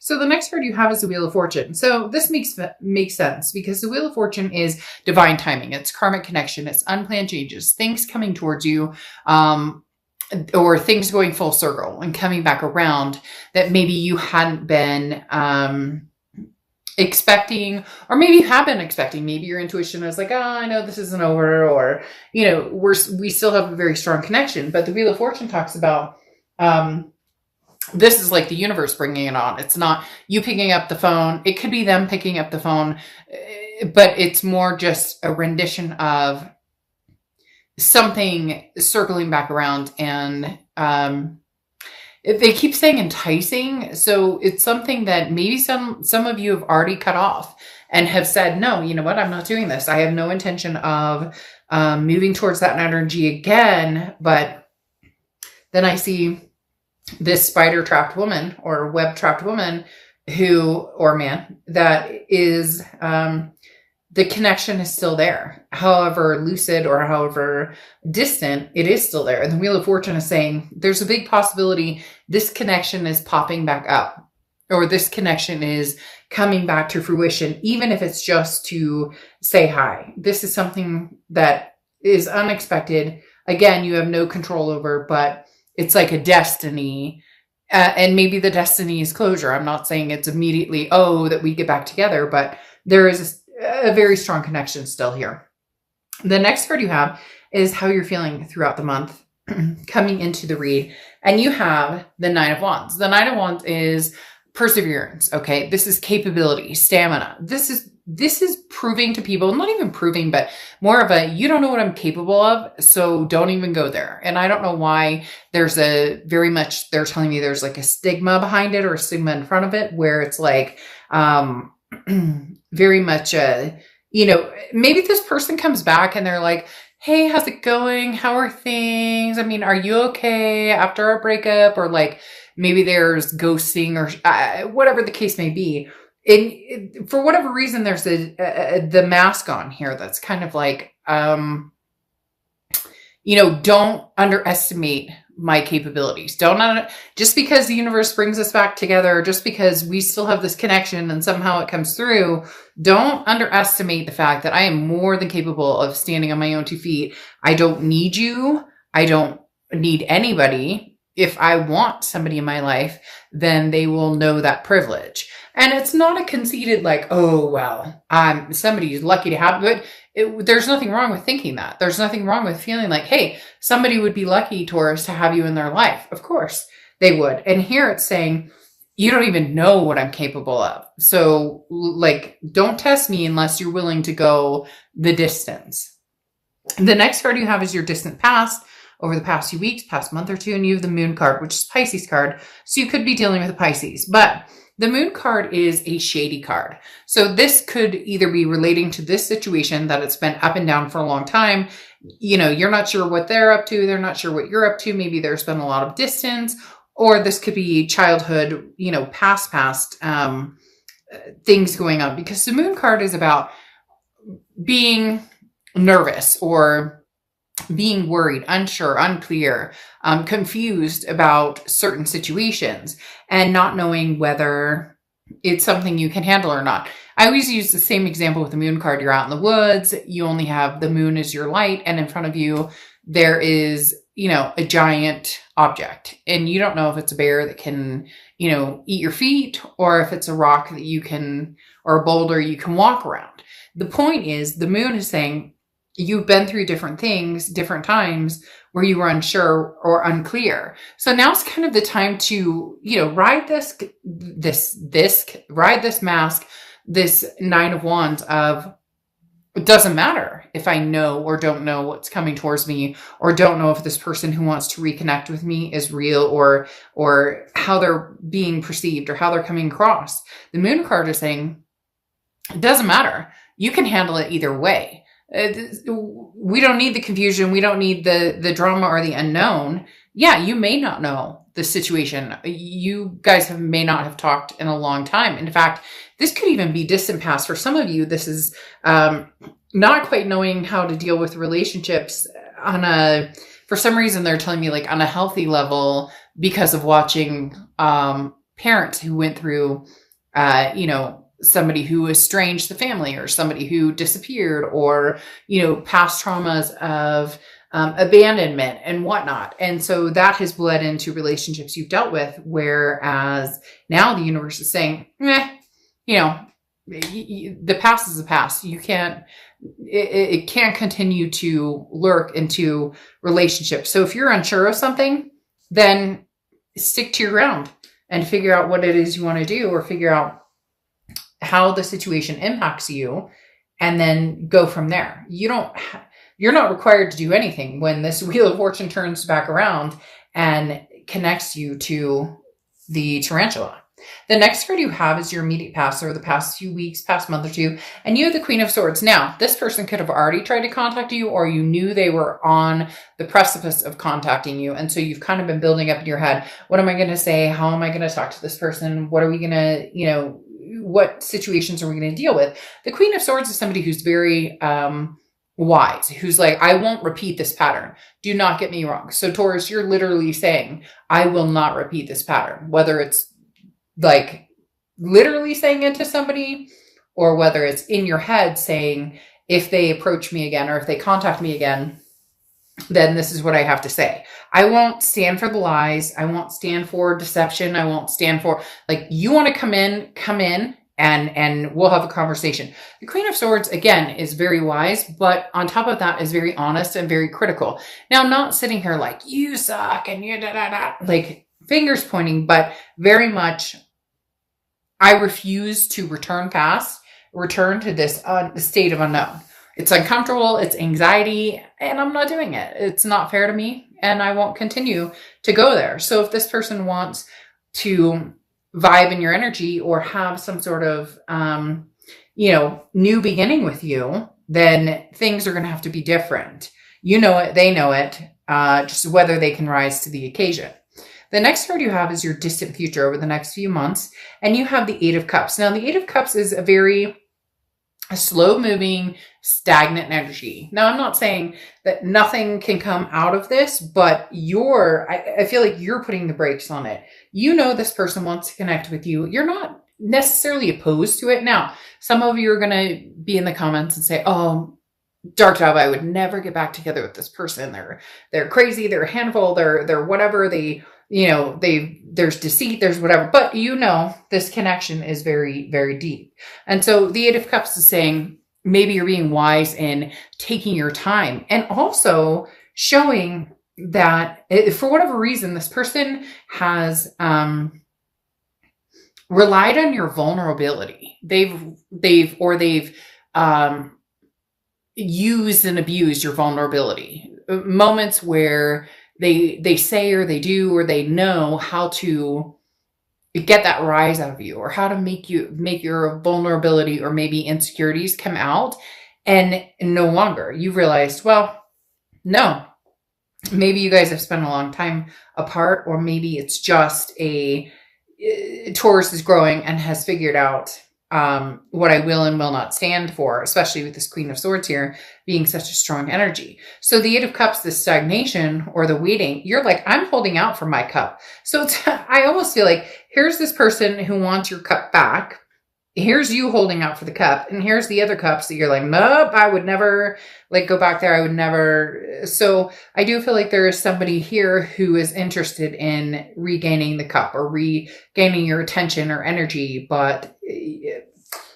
So the next card you have is the Wheel of Fortune. So this makes sense because the Wheel of Fortune is divine timing. It's karmic connection. It's unplanned changes, things coming towards you, or things going full circle and coming back around that maybe you hadn't been expecting, or maybe you have been expecting. Maybe your intuition is like, oh, I know this isn't over, or, you know, we still have a very strong connection. But the Wheel of Fortune talks about, this is like the universe bringing it on. It's not you picking up the phone. It could be them picking up the phone, but it's more just a rendition of something circling back around. And they keep saying enticing. So it's something that maybe some of you have already cut off and have said, no, you know what? I'm not doing this. I have no intention of moving towards that energy again. But then I see this spider trapped woman or web trapped woman or man that is, the connection is still there. However lucid or however distant, it is still there. And the Wheel of Fortune is saying there's a big possibility this connection is popping back up, or this connection is coming back to fruition, even if it's just to say hi. This is something that is unexpected. Again, you have no control over, but it's like a destiny. And maybe the destiny is closure. I'm not saying it's immediately, that we get back together, but there is a very strong connection still here. The next card you have is how you're feeling throughout the month coming into the read. And you have the Nine of Wands. The Nine of Wands is perseverance. Okay. This is capability, stamina. This is proving to people, not even proving, but more of a, you don't know what I'm capable of, so don't even go there. And I don't know why they're telling me there's like a stigma behind it, or a stigma in front of it, where it's like, very much, maybe this person comes back and they're like, hey, how's it going? How are things? I mean, are you okay after our breakup? Or like, maybe there's ghosting or whatever the case may be. And for whatever reason, there's the mask on here that's kind of like, don't underestimate my capabilities. Just because the universe brings us back together, just because we still have this connection and somehow it comes through, don't underestimate the fact that I am more than capable of standing on my own 2 feet. I don't need you. I don't need anybody. If I want somebody in my life, then they will know that privilege. And it's not a conceited like, oh, well, somebody's lucky to have it. There's nothing wrong with thinking that. There's nothing wrong with feeling like, hey, somebody would be lucky, Taurus, to have you in their life. Of course they would. And here it's saying, you don't even know what I'm capable of. So like, don't test me unless you're willing to go the distance. The next card you have is your distant past. Over the past few weeks, past month or two, and you have the Moon card, which is Pisces card. So you could be dealing with a Pisces, but the Moon card is a shady card. So this could either be relating to this situation that it's been up and down for a long time. You're not sure what they're up to. They're not sure what you're up to. Maybe there's been a lot of distance, or this could be childhood, past things going on, because the Moon card is about being nervous or being worried, unsure, unclear, confused about certain situations and not knowing whether it's something you can handle or not. I always use the same example with the Moon card. You're out in the woods, you only have the moon as your light, and in front of you, there is, a giant object, and you don't know if it's a bear that can, eat your feet, or if it's a rock that you can, or a boulder you can walk around. The point is, the moon is saying, you've been through different things, different times where you were unsure or unclear. So now's kind of the time to, ride this mask, this Nine of Wands of, it doesn't matter if I know or don't know what's coming towards me, or don't know if this person who wants to reconnect with me is real, or how they're being perceived or how they're coming across. The Moon card is saying, it doesn't matter. You can handle it either way. We don't need the confusion. We don't need the drama or the unknown. Yeah, you may not know the situation. You guys may not have talked in a long time. In fact, this could even be distant past. For some of you, this is not quite knowing how to deal with relationships for some reason, they're telling me like on a healthy level, because of watching parents who went through, somebody who estranged the family, or somebody who disappeared, or, past traumas of abandonment and whatnot. And so that has bled into relationships you've dealt with, whereas now the universe is saying, the past is the past. You can't, it can't continue to lurk into relationships. So if you're unsure of something, then stick to your ground and figure out what it is you want to do, or figure out how the situation impacts you, and then go from there. You're not required to do anything when this Wheel of Fortune turns back around and connects you to the tarantula. The next card you have is your immediate past, or the past few weeks, past month or two, and you have the Queen of Swords. Now, this person could have already tried to contact you, or you knew they were on the precipice of contacting you. And so you've kind of been building up in your head, what am I going to say? How am I going to talk to this person? What are we going to, what situations are we going to deal with? The Queen of Swords is somebody who's very wise, who's like, I won't repeat this pattern. Do not get me wrong. So Taurus, you're literally saying, I will not repeat this pattern, whether it's like literally saying it to somebody, or whether it's in your head saying, if they approach me again, or if they contact me again, then this is what I have to say. I won't stand for the lies. I won't stand for deception. I won't stand for, like, you want to come in and we'll have a conversation. The Queen of Swords, again, is very wise, but on top of that is very honest and very critical. Now, not sitting here like, you suck and you like fingers pointing, but very much, I refuse to return to this state of unknown. It's uncomfortable, it's anxiety, and I'm not doing it. It's not fair to me, and I won't continue to go there. So if this person wants to vibe in your energy, or have some sort of, new beginning with you, then things are going to have to be different. You know it, they know it, just whether they can rise to the occasion. The next card you have is your distant future over the next few months, and you have the Eight of Cups. Now, the Eight of Cups is a slow-moving, stagnant energy. Now, I'm not saying that nothing can come out of this, but I feel like you're putting the brakes on it. You know this person wants to connect with you. You're not necessarily opposed to it. Now, some of you are going to be in the comments and say, oh, Dark Job, I would never get back together with this person. They're crazy. They're a handful. They're whatever. There's deceit, there's whatever, but this connection is very, very deep. And so the Eight of Cups is saying, maybe you're being wise in taking your time, and also showing that for whatever reason, this person has, relied on your vulnerability. They've used and abused your vulnerability. Moments where they say, or they do, or they know how to get that rise out of you, or how to make your vulnerability or maybe insecurities come out, and no longer you've realized, well, no, maybe you guys have spent a long time apart, or maybe it's just Taurus is growing and has figured out what I will and will not stand for, especially with this Queen of Swords here being such a strong energy. So the Eight of Cups, the stagnation or the waiting, you're like, I'm holding out for my cup. So I almost feel like here's this person who wants your cup back. Here's you holding out for the cup. And here's the other cups that you're like, nope, I would never go back there. I would never. So I do feel like there is somebody here who is interested in regaining the cup, or regaining your attention or energy, but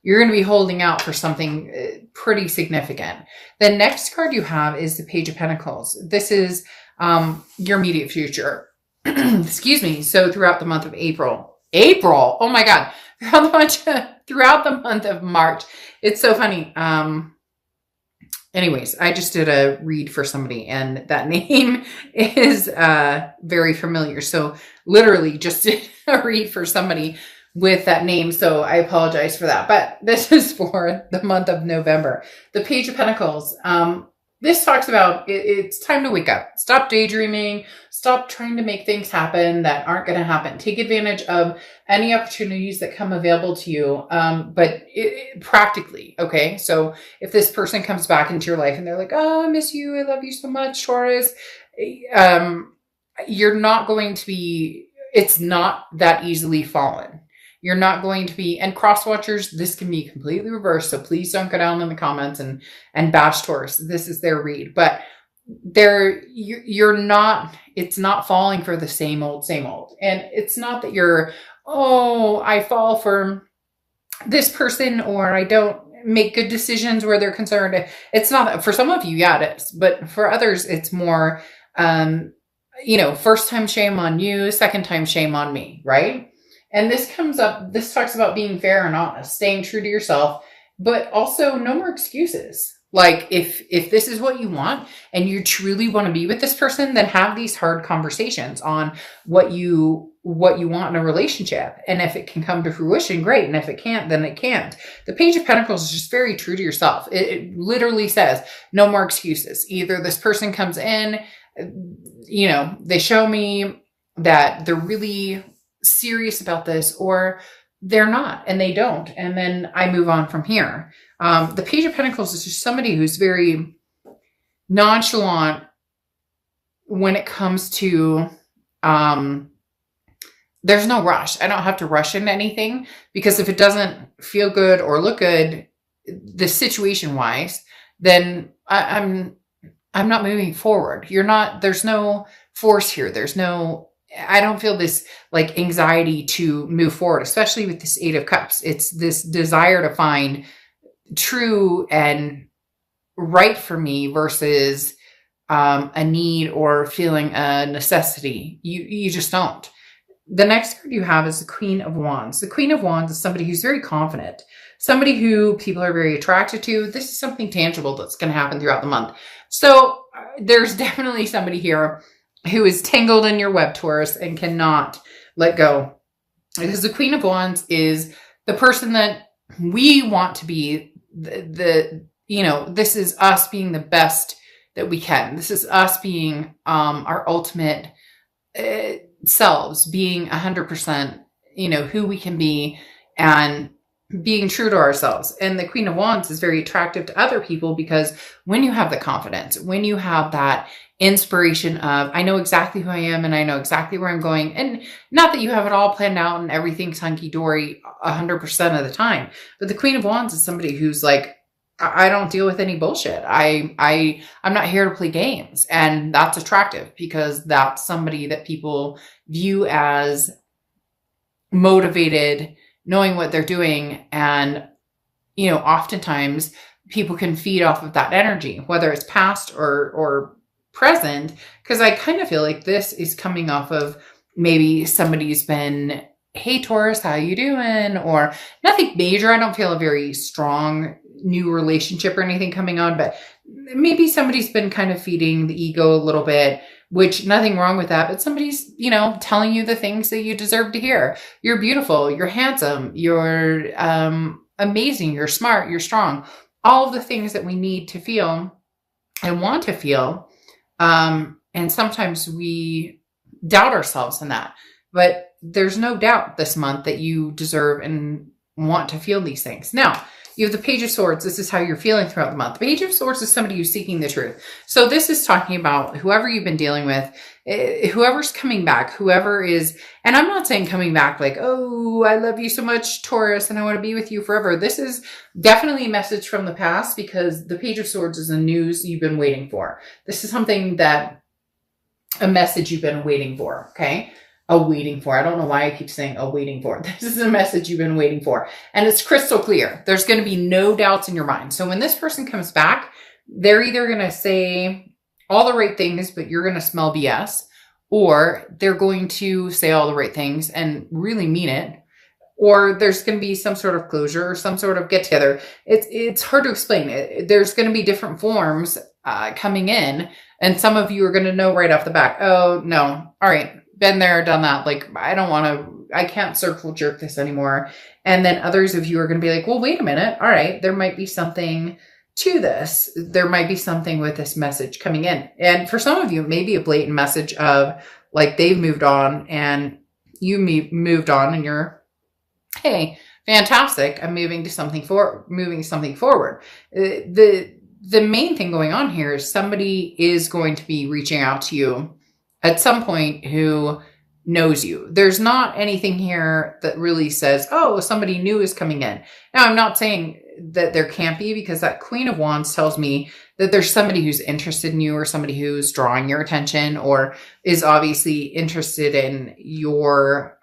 you're going to be holding out for something pretty significant. The next card you have is the Page of Pentacles. This is your immediate future. Excuse me. So throughout the month of April, oh my God, throughout the month of March, it's so funny. Anyways, I just did a read for somebody, and that name is very familiar. So literally just did a read for somebody with that name. So I apologize for that. But this is for the month of November. The Page of Pentacles. This talks about it's time to wake up. Stop daydreaming. Stop trying to make things happen that aren't going to happen. Take advantage of any opportunities that come available to you, but practically, okay? So if this person comes back into your life and they're like, oh, I miss you. I love you so much, Taurus. You're not going to be it's not that easily fallen. You're not going to be, and cross watchers, this can be completely reversed. So please don't go down in the comments and bash Taurus. This is their read, but you're not, it's not falling for the same old, same old. And it's not that you're, oh, I fall for this person, or I don't make good decisions where they're concerned. It's not, for some of you, yeah, it is. But for others, it's more, first time shame on you, second time shame on me, right? And this talks about being fair and honest, staying true to yourself, but also no more excuses. Like if this is what you want and you truly want to be with this person, then have these hard conversations on what you want in a relationship. And if it can come to fruition, great. And if it can't, then it can't. The Page of Pentacles is just very true to yourself. It literally says no more excuses. Either this person comes in, they show me that they're really serious about this, or they're not and they don't. And then I move on from here. The Page of Pentacles is just somebody who's very nonchalant when it comes to, there's no rush. I don't have to rush into anything, because if it doesn't feel good or look good, the situation wise, then I'm not moving forward. There's no force here. I don't feel this like anxiety to move forward, especially with this Eight of Cups. It's this desire to find true and right for me versus a need or feeling a necessity. You just don't. The next card you have is the Queen of Wands. The Queen of Wands is somebody who's very confident, somebody who people are very attracted to. This is something tangible that's going to happen throughout the month. So there's definitely somebody here who is tangled in your web, Taurus, and cannot let go. Because the Queen of Wands is the person that we want to be. This is us being the best that we can. This is us being our ultimate selves, being 100%, who we can be and being true to ourselves. And the Queen of Wands is very attractive to other people, because when you have the confidence, when you have that inspiration of, I know exactly who I am and I know exactly where I'm going, and not that you have it all planned out and everything's hunky-dory 100% of the time, but the Queen of Wands is somebody who's like, I don't deal with any bullshit. I'm not here to play games. And that's attractive, because that's somebody that people view as motivated, knowing what they're doing. And, oftentimes people can feed off of that energy, whether it's past or present, because I kind of feel like this is coming off of maybe somebody's been, hey, Taurus, how you doing? Or nothing major. I don't feel a very strong new relationship or anything coming on, but maybe somebody's been kind of feeding the ego a little bit, which nothing wrong with that. But somebody's, telling you the things that you deserve to hear. You're beautiful. You're handsome. You're amazing. You're smart. You're strong. All of the things that we need to feel and want to feel. And sometimes we doubt ourselves in that, but there's no doubt this month that you deserve and want to feel these things. Now, you have the Page of Swords. This is how you're feeling throughout the month. The Page of Swords is somebody who's seeking the truth. So this is talking about whoever you've been dealing with, whoever's coming back, whoever is, and I'm not saying coming back like, oh, I love you so much, Taurus, and I want to be with you forever. This is definitely a message from the past, because the Page of Swords is the news you've been waiting for. This is a message you've been waiting for, okay? Waiting for. I don't know why I keep saying waiting for. This is a message you've been waiting for. And it's crystal clear. There's going to be no doubts in your mind. So when this person comes back, they're either going to say all the right things, but you're going to smell BS, or they're going to say all the right things and really mean it, or there's going to be some sort of closure or some sort of get together. It's hard to explain. There's going to be different forms coming in, and some of you are going to know right off the bat, oh no, all right, been there, done that. Like, I can't circle jerk this anymore. And then others of you are going to be like, well, wait a minute. All right, there might be something to this. There might be something with this message coming in. And for some of you, maybe a blatant message of like, they've moved on and you moved on, and you're, hey, fantastic. I'm moving something forward. The main thing going on here is somebody is going to be reaching out to you at some point who knows you. There's not anything here that really says, oh, somebody new is coming in. Now, I'm not saying that there can't be, because that Queen of Wands tells me that there's somebody who's interested in you, or somebody who's drawing your attention, or is obviously interested in your,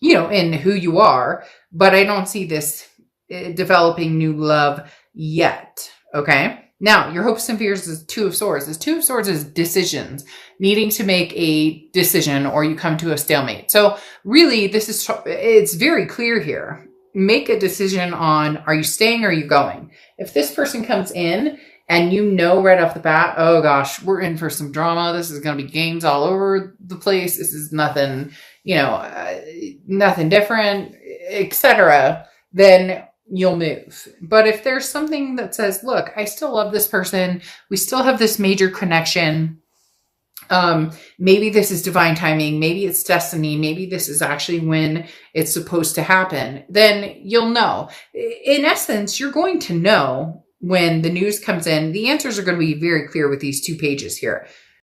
in who you are. But I don't see this developing new love yet. Okay. Now, your hopes and fears is Two of Swords. This Two of Swords is decisions, needing to make a decision, or you come to a stalemate. So really, it's very clear here. Make a decision on, are you staying or are you going? If this person comes in and you know right off the bat, oh gosh, we're in for some drama. This is going to be games all over the place. This is nothing, nothing different, etc., then you'll move. But if there's something that says, look, I still love this person, we still have this major connection, maybe this is divine timing, maybe it's destiny, maybe this is actually when it's supposed to happen, then you'll know. In essence, you're going to know when the news comes in. The answers are going to be very clear with these 2 pages here.